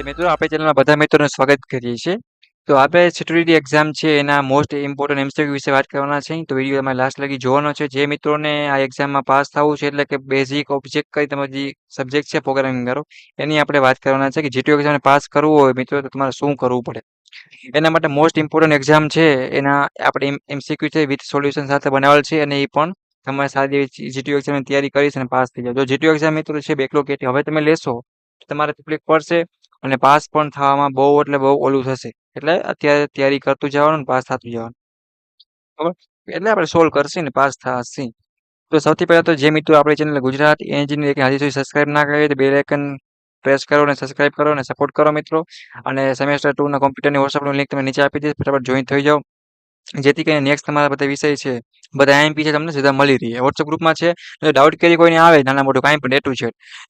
નમસ્તે મિત્રો, આપણે ચેનલમાં બધા મિત્રોનું સ્વાગત કરીએ છીએ. તો આપણે સિક્યુરિટી એક્ઝામ છે એના મોસ્ટ ઇમ્પોર્ટન્ટ એમસીક્યુ વિશે વાત કરવાના છે. તો વિડીયો તમારે લાસ્ટ લગી જોવાનો છે. જે મિત્રોને આ એક્ઝામમાં પાસ થવું છે એટલે કે બેઝિક ઓબ્જેક્ટ કઈ તમારી જે સબ્જેક્ટ છે પ્રોગ્રામિંગ કરો એની આપણે વાત કરવાના છે કે જીટીયુ એક્ઝામને પાસ કરવું હોય મિત્રો તો તમારે શું કરવું પડે. એના માટે મોસ્ટ ઇમ્પોર્ટન્ટ એક્ઝામ છે એના આપણે એમસીક્યુ છે વિથ સોલ્યુશન સાથે બનાવેલ છે અને એ પણ તમારે સારી એવી જીટીયુ એક્ઝામની તૈયારી કરીશ અને પાસ થઈ જાવ. જો જીટીયુ એક્ઝામ મિત્રો છે બેકલોગ કેટી હવે તમે લેશો તો તમારે તકલીફ પડશે અને પાસ પણ થવામાં બહુ એટલે બહુ ઓલું થશે. એટલે અત્યારે તૈયારી કરતું જવાનું ને પાસ થતું જવાનું. બરાબર? એટલે આપણે સોલ્વ કરશું ને પાસ થશે. તો સૌથી પહેલા તો જે મિત્રો આપણી ચેનલ ગુજરાત એન્જિનિયરિંગ હજી સુધી સબસ્ક્રાઇબ ના કરી તો બેલ આઇકન પ્રેસ કરો અને સબસ્ક્રાઇબ કરો અને સપોર્ટ કરો મિત્રો. અને સેમેસ્ટર 2 ના કોમ્પ્યુટરની WhatsAppનું લિંક તમે નીચે આપી દઈશ, ફટાફટ જોઈન થઈ જાઓ. જેથી કરીને નેક્સ્ટ તમારા બધા વિષય છે બધા આઈએમપી છે તમને સીધા મળી રહે. WhatsApp ગ્રુપમાં છે. જો ડાઉટ કરી કોઈને આવે નાના મોટું કાંઈ પણ A to Z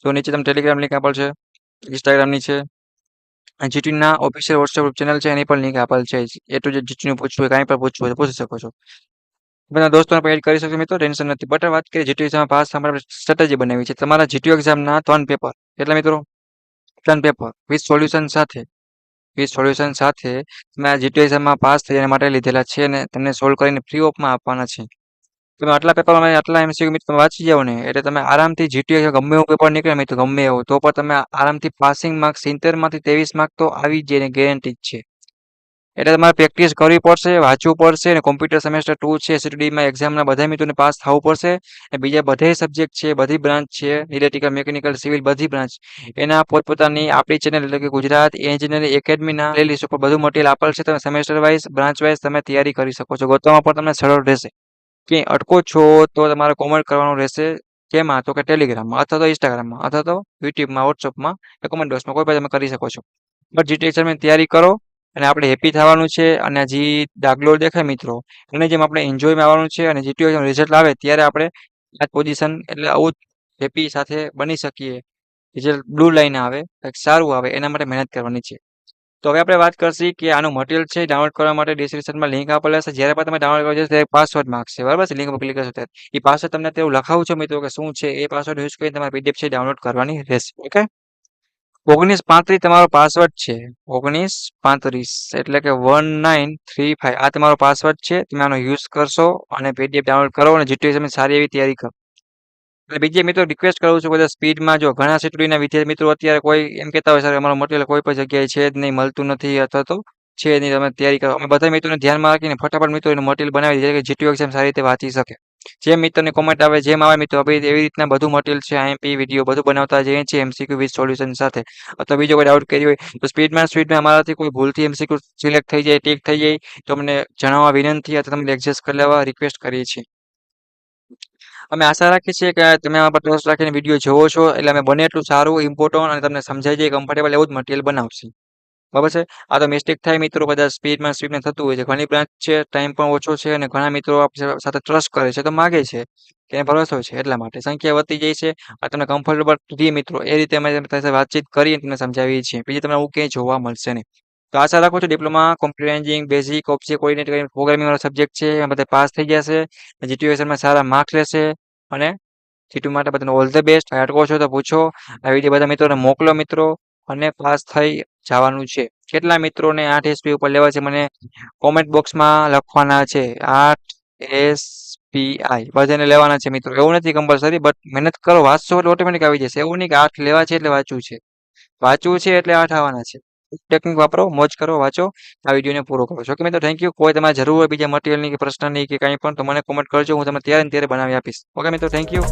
તો નીચે તમે ટેલિગ્રામ લિંક આપેલ છે, ઇન્સ્ટાગ્રામની છે, જીટીના ઓફિશિયલ WhatsApp ગ્રુપ ચેનલ છે એની પણ લિંક આપેલ છે. A to Z જીટીનું પૂછવું હોય કાંઈ પણ પૂછવું હોય તો પૂછી શકો છો. બધા દોસ્તોને પણ એડ કરી શકશો મિત્રો, ટેન્શન નથી. બટ વાત કરીએ જીટીયુ એક્ઝામ પાસ થવા માટે સ્ટ્રેટેજી બનાવી છે. તમારા જીટીયુ એક્ઝામના 3 પેપર કેટલા મિત્રો? 3 પેપર વિથ સોલ્યુશન સાથે તમે આ જીટીયુ એક્ઝામમાં પાસ થઈ એના માટે લીધેલા છે અને તમને સોલ્વ કરીને ફ્રી ઓફમાં આપવાના છે. તમે આટલા પેપરમાં આટલા એમસીક્યુ મિત્રો તમે વાંચી જાઓ ને એટલે તમે આરામથી જીટીયુ ગમે એવું પેપર નીકળે મિત્રો ગમે એવું તો પણ તમે આરામથી પાસિંગ માર્ક 70માંથી 23 માર્ક તો આવી જ જાય ને ગેરંટી જ છે. એટલે તમારે પ્રેક્ટિસ કરવી પડશે, વાંચવું પડશે અને કોમ્પ્યુટર સેમેસ્ટર 2 છે એસટીડીમાં એક્ઝામના બધા મિત્રોને પાસ થવું પડશે. અને બીજા બધા સબ્જેક્ટ છે, બધી બ્રાન્ચ છે, ઇલેક્ટ્રિકલ, મિકેનિકલ, સિવિલ બધી બ્રાન્ચ એના પોતપોતાની આપણી ચેનલ એટલે કે ગુજરાત એન્જિનિયરિંગ એકેડમીના પ્લેલિસ્ટ ઉપર બધું મટીરિયલ આપેલ છે. તમે સેમેસ્ટર વાઇઝ, બ્રાન્ચ વાઇઝ તમે તૈયારી કરી શકો છો. ગોતવામાં પણ તમને સરળ રહેશે. ક્યાંય અટકો છો તો તમારે કોમેન્ટ કરવાનું રહેશે. કેમાં? તો કે ટેલિગ્રામમાં અથવા તો ઇન્સ્ટાગ્રામમાં અથવા તો યુટ્યુબમાં, વોટ્સઅપમાં કે કોમેન્ટ બોક્સમાં કોઈ પણ તમે કરી શકો છો. બટ જીટીયુ એક્ઝામની તૈયારી કરો અને આપણે હેપી થવાનું છે. અને હજી ડાગલો દેખાય મિત્રો અને જેમ આપણે એન્જોયમાં આવવાનું છે અને જીટીયુ એક્ઝામ રિઝલ્ટ આવે ત્યારે આપણે આ પોઝિશન એટલે આવું જ હેપી સાથે બની શકીએ. રિઝલ્ટ બ્લુ લાઈન આવે કંઈક સારું આવે એના માટે મહેનત કરવાની છે. તો હવે આપણે વાત કરશી કે આનું મટીરિયલ છે ડાઉનલોડ કરવા માટે ડિસ્ક્રિપ્શનમાં લિંક આપેલ હશે. જ્યારે પણ તમે ડાઉનલોડ કરો છો ત્યારે પાસવર્ડ માંગશે, બરાબર છે? લિંક પર ક્લિક કરશો ત્યારે એ પાસવર્ડ તમને તેવું લખાવું છે મિત્રો કે શું છે એ પાસવર્ડ યુઝ કરીને તમારે પીડીએફ છે ડાઉનલોડ કરવાની રહેશે. ઓકે, 1935 તમારો પાસવર્ડ છે. 1935 એટલે કે 1935 આ તમારો પાસવર્ડ છે. તમે આનો યુઝ કરશો અને પીડીએફ ડાઉનલોડ કરો અને જીટીયુ એક્ઝામની સારી એવી તૈયારી કરો. એટલે બીજે મિત્રો રિક્વેસ્ટ કરું છું બધા સ્પીડમાં જો ઘણા સિટીના વિદ્યાર્થી મિત્રો અત્યારે કોઈ એમ કહેતા હોય સર અમારું મટીરિયલ કોઈ પણ જગ્યાએ છે જ નહીં, મળતું નથી અથવા તો છે નહીં, તમે તૈયારી કરો. અમે બધા મિત્રોને ધ્યાનમાં રાખીને ફટાફટ મિત્રો એનું મટીરિયલ બનાવી દઈએ કે જીટીયુ એક્ઝામ સારી રીતે વાંચી શકે. જેમ મિત્રોને કોમેન્ટ આવે જેમ આવે મિત્રો હવે એવી રીતના બધું મટીરિયલ છે આઈએમપી વિડીયો બધું બનાવતા જઈએ છીએ એમસીક્યુ વિથ સોલ્યુશન સાથે. અથવા બીજો કોઈ ડાઉટ કરી હોય તો સ્પીડમાં અમારાથી કોઈ ભૂલથી એમસીક્યુ સિલેક્ટ થઈ જાય, ટીક થઈ જાય તો અમને જણાવવા વિનંતી અથવા તમને એડજસ્ટ કરી લેવા રિક્વેસ્ટ કરીએ છીએ. અમે આશા રાખીએ છીએ કે તમે આમાં પર ટ્રસ્ટ રાખીને વિડીયો જોવો છો એટલે અમે બને એટલું સારું, ઇમ્પોર્ટન્ટ અને તમને સમજાઈ જાય કમ્ફર્ટેબલ એવું જ મટીરિયલ બનાવશે. બરાબર છે? આ તો મિસ્ટેક થાય મિત્રો બધા સ્પીડમાં થતું હોય છે. ઘણી બ્રાન્ચ છે, ટાઈમ પણ ઓછો છે અને ઘણા મિત્રો આપણી સાથે ટ્રસ્ટ કરે છે તો માગે છે કે એને ભરોસો છે એટલા માટે સંખ્યા વધતી જાય છે. આ તમને કમ્ફર્ટેબલ રહે મિત્રો એ રીતે અમે તમારી સાથે વાતચીત કરી તમને સમજાવીએ છીએ. બીજી તમને આવું ક્યાંય જોવા મળશે નહીં. તો આશા રાખું છું diploma computer engineering basic object oriented programming વાળો સબ્જેક્ટ છે એમાં બધા પાસ થઈ જશે. જીટીયુ એક્ઝામમાં સારા માર્ક્સ લેશે અને જીટીયુ માટે બધાને ઓલ ધ બેસ્ટ. અટકો છો તો પૂછો. આ વિડીયો બધા મિત્રોને મોકલો મિત્રો અને પાસ થઈ જવાનું છે. કેટલા મિત્રોને 8 એસપી ઉપર લેવા છે મને કોમેન્ટ બોક્સમાં લખવાના છે. 8 એસપીઆઈ બધાને લેવાના છે મિત્રો. એવું નથી કમ્પલસરી બટ મહેનત કરો, વાંચશો એટલે ઓટોમેટિક આવી જશે. એવું નહીં કે 8 લેવા છે એટલે વાંચવું છે. વાંચવું છે એટલે 8 આવવાના છે. ટેકનિક વાપરો, મોજ કરો, વાંચો. આ વિડીયોને પૂરો કરો. ઓકે મિત્રો, થેન્ક યુ. કોઈ તમારે જરૂર હોય બીજા મટીરિયલની કે પ્રશ્નની કે કંઈ પણ તો મને કોમેન્ટ કરજો. હું તમને ત્યારે ને ત્યારે બનાવી આપીશ. ઓકે મિત્રો, થેન્ક યુ.